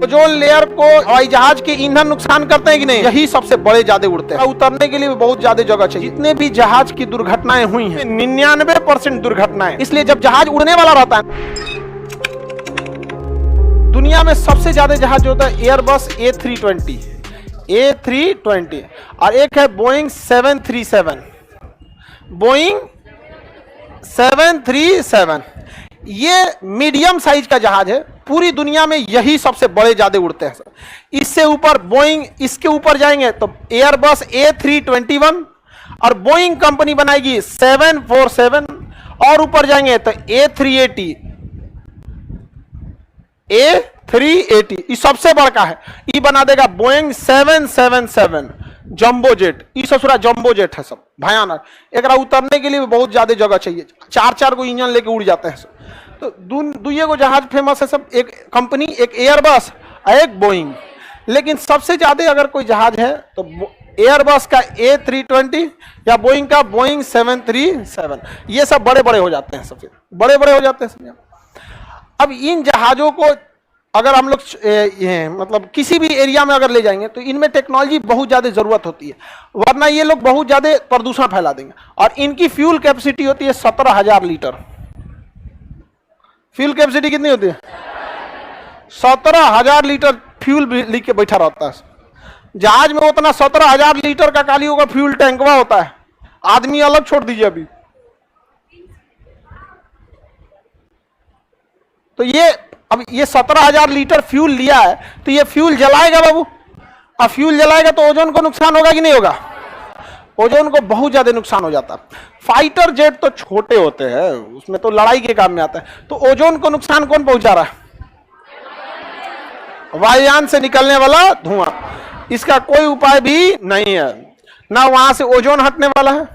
Ozone layer को हवाई जहाज के ईंधन नुकसान करते हैं कि नहीं, यही सबसे बड़े ज्यादा उड़ते हैं। उतरने के लिए भी बहुत ज्यादा जगह चाहिए। जितने भी जहाज की दुर्घटनाएं हुई हैं 99% दुर्घटनाएं, इसलिए जब जहाज उड़ने वाला रहता है, दुनिया में सबसे ज्यादा जहाज होता है एयरबस A320 और एक है बोइंग 737। बोइंग 737 ये मीडियम साइज का जहाज है। पूरी दुनिया में यही सबसे बड़े ज्यादा उड़ते हैं। इससे ऊपर बोइंग, इसके ऊपर जाएंगे तो एयरबस A321 और बोइंग कंपनी बनाएगी 747 और ऊपर जाएंगे तो A380 ये सबसे बड़का है। ये बना देगा बोइंग 777 जंबो जेट। ये ससुरा जंबो जेट है, सब भयानक। एक उतरने के लिए भी बहुत ज्यादा जगह चाहिए। 4-4 को इंजन लेके उड़ जाते हैं सब। तो दुनिया को जहाज फेमस है सब, एक कंपनी, एक एयरबस और एक बोइंग। लेकिन सबसे ज्यादा अगर कोई जहाज है तो एयरबस का A320 या बोइंग का बोइंग 737। ये सब बड़े बड़े हो जाते हैं सब, फिर बड़े बड़े हो जाते हैं सब। अब इन जहाजों को अगर हम लोग मतलब किसी भी एरिया में अगर ले जाएंगे तो इनमें टेक्नोलॉजी बहुत ज्यादा जरूरत होती है, वरना ये लोग बहुत ज्यादा प्रदूषण फैला देंगे। और इनकी फ्यूल कैपेसिटी होती है 17,000 लीटर। फ्यूल कैपेसिटी कितनी होती है? 17,000 लीटर फ्यूल लेके बैठा रहता है जहाज में। उतना 17,000 लीटर का कालियों का फ्यूल टैंकवा होता है। आदमी अलग छोड़ दीजिए। अभी तो ये 17,000 लीटर फ्यूल लिया है तो ये फ्यूल जलाएगा बाबू। अब फ्यूल जलाएगा तो ओजोन को नुकसान होगा कि नहीं होगा? ओजोन को बहुत ज्यादा नुकसान हो जाता है। फाइटर जेट तो छोटे होते हैं, उसमें तो लड़ाई के काम में आता है। तो ओजोन को नुकसान कौन पहुंचा रहा है? वायुयान से निकलने वाला धुआं। इसका कोई उपाय भी नहीं है। ना वहां से ओजोन हटने वाला है,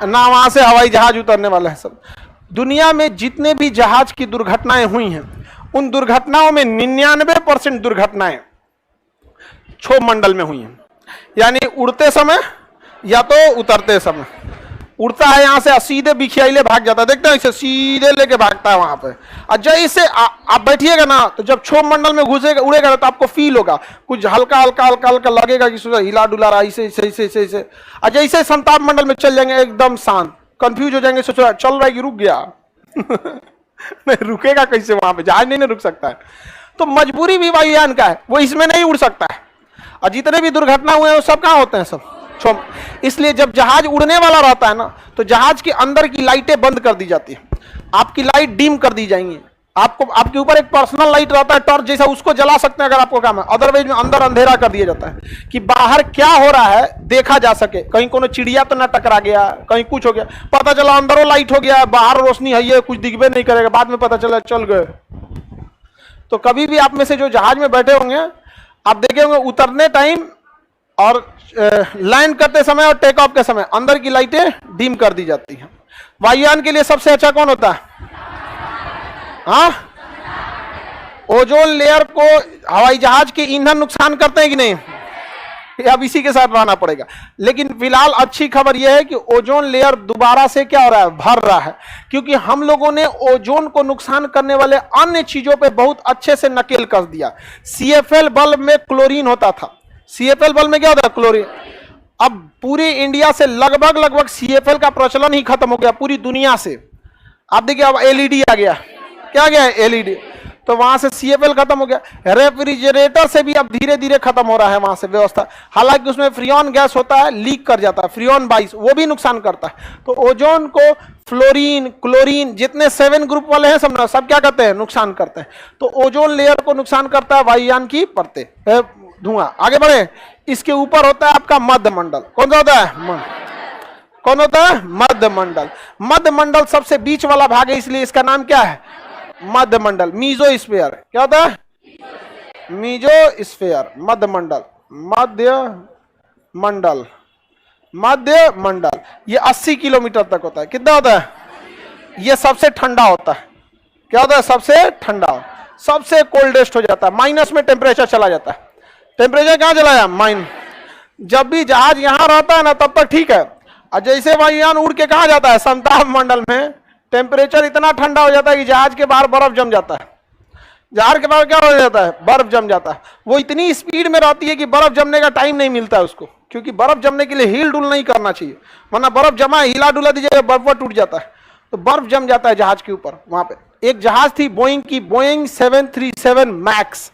ना वहां से हवाई जहाज उतरने वाला है। सब दुनिया में जितने भी जहाज की दुर्घटनाएं हुई हैं उन दुर्घटनाओं में 99% दुर्घटनाएं क्षोभ मंडल में हुई हैं। यानी उड़ते समय या तो उतरते समय। उड़ता है यहां से सीधे बिखियाइले भाग जाता है, देखते हैं इसे सीधे लेके भागता है वहां पे। और जैसे आप बैठिएगा ना तो जब क्षोभ मंडल में घुसेगा उड़ेगा तो आपको फील होगा, कुछ हल्का हल्का हल्का हल्का लगेगा कि हिला डुला रहा है ऐसे ऐसे ऐसे ऐसे। और जैसे संताप मंडल में चल जाएंगे एकदम शांत, कंफ्यूज हो जाएंगे, सोच रहा चल रहा है कि रुक गया। नहीं रुकेगा कैसे? वहां पे जहाज नहीं रुक सकता है। तो मजबूरी भी वायुयान का है, वो इसमें नहीं उड़ सकता है। और जितने भी दुर्घटना हुए हैं वो सब कहां होते हैं? सब इसलिए जब जहाज उड़ने वाला रहता है ना तो जहाज के अंदर की लाइटें बंद कर दी जाती है। आपकी लाइट डिम कर दी जाएंगी। आपको आपके ऊपर एक पर्सनल लाइट रहता है टॉर्च जैसा, उसको जला सकते हैं अगर आपको काम है। अदरवाइज में अंदर अंधेरा कर दिया जाता है कि बाहर क्या हो रहा है देखा जा सके। कहीं कोनो चिड़िया तो ना टकरा गया, कहीं कुछ हो गया, पता चला अंदरों लाइट हो गया, बाहर रोशनी है, ये कुछ दिखबे नहीं करेगा, बाद में पता चला चल गए। तो कभी भी आप में से जो जहाज में बैठे होंगे आप देखे होंगे उतरने टाइम और लैंड करते समय और टेक ऑफ के समय अंदर की लाइटें डिम कर दी जाती हैं। वायुयान के लिए सबसे अच्छा कौन होता है? हाँ, ओजोन लेयर को हवाई जहाज के ईंधन नुकसान करते हैं कि नहीं? अब इसी के साथ रहना पड़ेगा। लेकिन फिलहाल अच्छी खबर यह है कि ओजोन लेयर दोबारा से क्या हो रहा है? भर रहा है। क्योंकि हम लोगों ने ओजोन को नुकसान करने वाले अन्य चीजों पे बहुत अच्छे से नकेल कस दिया। CFL बल्ब में क्लोरीन होता था। CFL बल्ब में क्या होता है? क्लोरीन। अब पूरी इंडिया से लगभग CFL का प्रचलन ही खत्म हो गया पूरी दुनिया से। आप देखिए अब LED आ गया। क्या गया? LED। तो वहां से CFL खत्म हो गया। रेफ्रिजरेटर से भी अब धीरे धीरे खत्म हो रहा है वहां से व्यवस्था। हालांकि उसमें फ्रियॉन गैस होता है, लीक कर जाता है, फ्रियॉन 22, वो भी नुकसान करता है। तो ओजोन को फ्लोरीन, क्लोरीन जितने 7 ग्रुप वाले हैं सब क्या करते हैं? नुकसान करते हैं। तो ओजोन लेयर को नुकसान करता है वायुयान की परतें, धुआं। आगे बढ़े, इसके ऊपर होता है आपका मध्य मंडल। कौन सा होता है? कौन होता है? मध्य मंडल। मध्य मंडल सबसे बीच वाला भाग है, इसलिए इसका नाम क्या है? मध्य मंडल। मीजोस्फीयर। क्या होता है? मीजोस्फीयर। मध्य मंडल, मध्य मंडल, मध्य मंडल। ये 80 किलोमीटर तक होता है। कितना होता है? ये सबसे ठंडा होता है। क्या होता है? सबसे ठंडा, सबसे कोल्डेस्ट हो जाता है। माइनस में टेम्परेचर चला जाता है। टेम्परेचर कहां चला जाए? माइनस। जब भी जहाज यहां रहता है ना तब तक ठीक है। और जैसे वायुयान उड़ के कहां जाता है? समताप मंडल में टेम्परेचर इतना ठंडा हो जाता है कि जहाज के बाहर बर्फ जम जाता है। जहाज के बाद क्या हो जाता है, बर्फ जम जाता है। वो इतनी स्पीड में रहती है कि बर्फ जमने का टाइम नहीं मिलता है उसको, क्योंकि बर्फ जमने के लिए हिल डुल नहीं करना चाहिए, वरना बर्फ जमा हिला डुला दीजिएगा बर्फ टूट जाता है। तो बर्फ जम जाता है जहाज के ऊपर। वहां पे एक जहाज थी बोइंग की, बोइंग 737 मैक्स,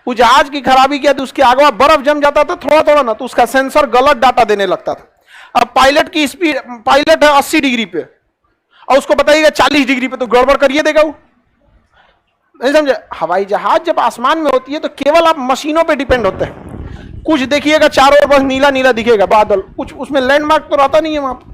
उस जहाज की खराबी क्या थी, उसके आगे बर्फ जम जाता था थोड़ा थोड़ा ना, तो उसका सेंसर गलत डाटा देने लगता था। अब पायलट की स्पीड, पायलट है 80 डिग्री पे और उसको बताइएगा 40 डिग्री पे, तो गड़बड़ करिए देगा वो, नहीं समझे। हवाई जहाज जब आसमान में होती है तो केवल आप मशीनों पे डिपेंड होते हैं। कुछ देखिएगा चारों ओर बस नीला नीला दिखेगा बादल, कुछ उसमें लैंडमार्क तो रहता नहीं है वहां पर।